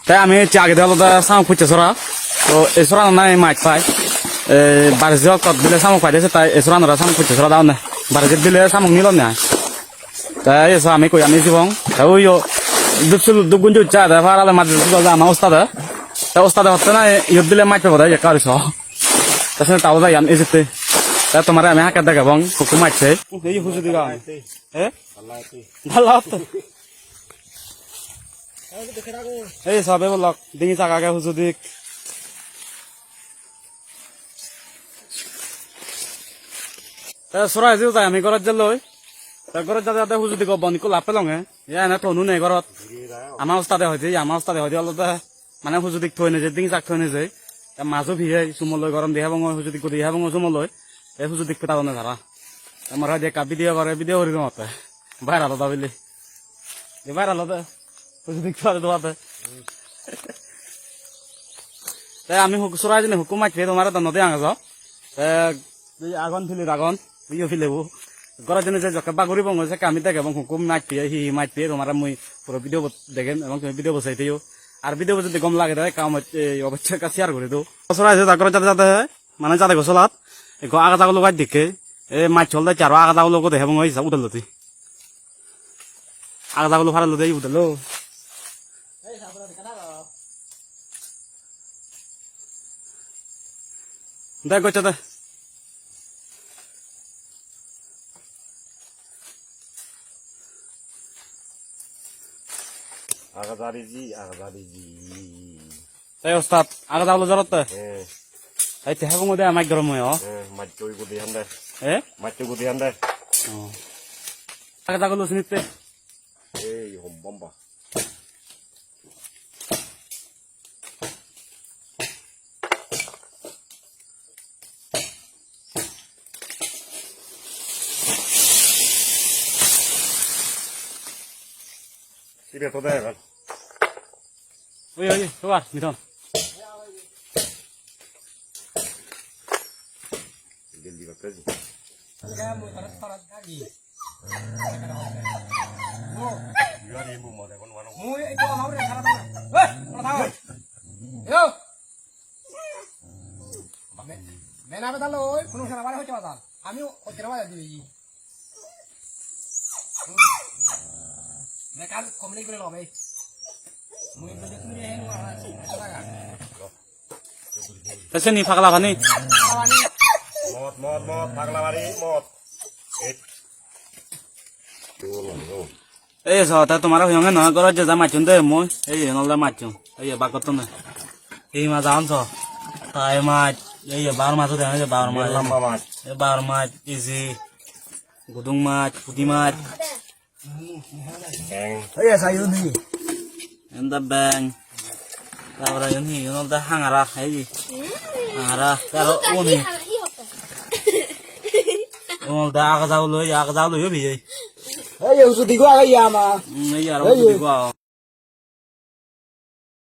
তাই আমি আগে দিলে সাম খুঁজছে সরা তো এই সরা নাই মাছ পাই বারিশ কত দিলে শামুক পাইছে তাই এই সরা সাম খুঁজছে সরা দাও না বারিশ দিলে শামুক নিল না তাই এসো আমি কই আমি জীবন তাই ওই দুগুণ চা দেয় ভাড়ালে মাছ আমার ওস্তাদে তা ওস্তাদে হচ্ছে না ইয়ত দিলে মাছ পাবো তাই কারিস তাছাড়া তাও যাই আমি যেতে তা তোমার আমি হাঁকা দেখাবো কুকুর মারছে এই হুজু দিগা হ্যাঁ ভালো এই সবে বলক ডিঙি চাকাকে হুজু দিক চৰাই যদিও তাই আমি ঘৰত যালৈ ঘৰত যাতে যাতে হুজু দিক বনিকো লাভ পেলং হে এনে থনু নাই ঘৰত আমাৰ ওস্তাদে হয় আমাৰ ওস্তাদে হয় অলপ মানে হুজু দিক থৈ নাযায় ডিঙি চাক থৈ নাযায় মাজো ভিহে চুমলৈ গৰম দিহা বঙ হুজু দিক দিহা বঙ চুমলৈ এই হুজু দিক পেটাব নে ধাৰা আমাৰ হয় দেখা ভিডিঅ' কৰে ভিডিঅ' কৰি মতে ভাইৰাল হতা বুলি ভাইৰাল হতে হুজু দিক থোৱা দোৱাতে তাই আমি চৰাই জনী হুকুম মাতি তোমাৰ এটা নদী আঙা যাওঁ আগন ফিলি আগন ইয়ে ফিলেবো ঘৰত যেনে যে জকে বাগৰি বঙ আছে কামি দেখে এবং হুকুম মাতি হি মাতি তোমার মুই পুরো ভিডিও দেখেন এবং তুমি ভিডিও বসাই দিও আর ভিডিও যদি গম লাগে তাই কাম অবশ্যই কা শেয়ার করে দিও চৰাই আছে তাকর যাতে যাতে মানে যাতে গছলাত আগা যাগুলো গাছ দেখে এই মাছ চল যাচ্ছে আর আগা যাগুলো দেখে এবং হিসাব উঠালতি আগা যাগুলো ফারালো দেই উঠালো দেখ গছ দে তাই ওস্তাদ আগা যাগুলো জরত এই তেহাব মধ্যে আমাক গরম হয় মাটি গুদি হান্দে এ মাটি গুদি হান্দে আগা যাগুলো শুনিতে এই হম বম্বা Tidak tahu dah kan? ওই সবার Mithun Jadi apa sih? Terus ni fakla apa nih? Mod, pagla mari, mod. So ta তোমার হইঙ্গে নয় করো যে যা মাছুন দে মই এই নলদা মাছুন এই বাকত না এই মাছ আনছ তাই মাছ এই বার মাছ দেন যে বার মাছ Lamba mas. এই বার মাছ ইজি গুদুং মাছ পুঁটি মাছ Eng. এন্দা ব্যাং তারপরে ইনি নলদা হাঙারা এই হাঙারা তারও ওনি নলদা আগা যাও লই বিয়ে Ayo, sudah gua ya, mah. Iya, orang itu gua.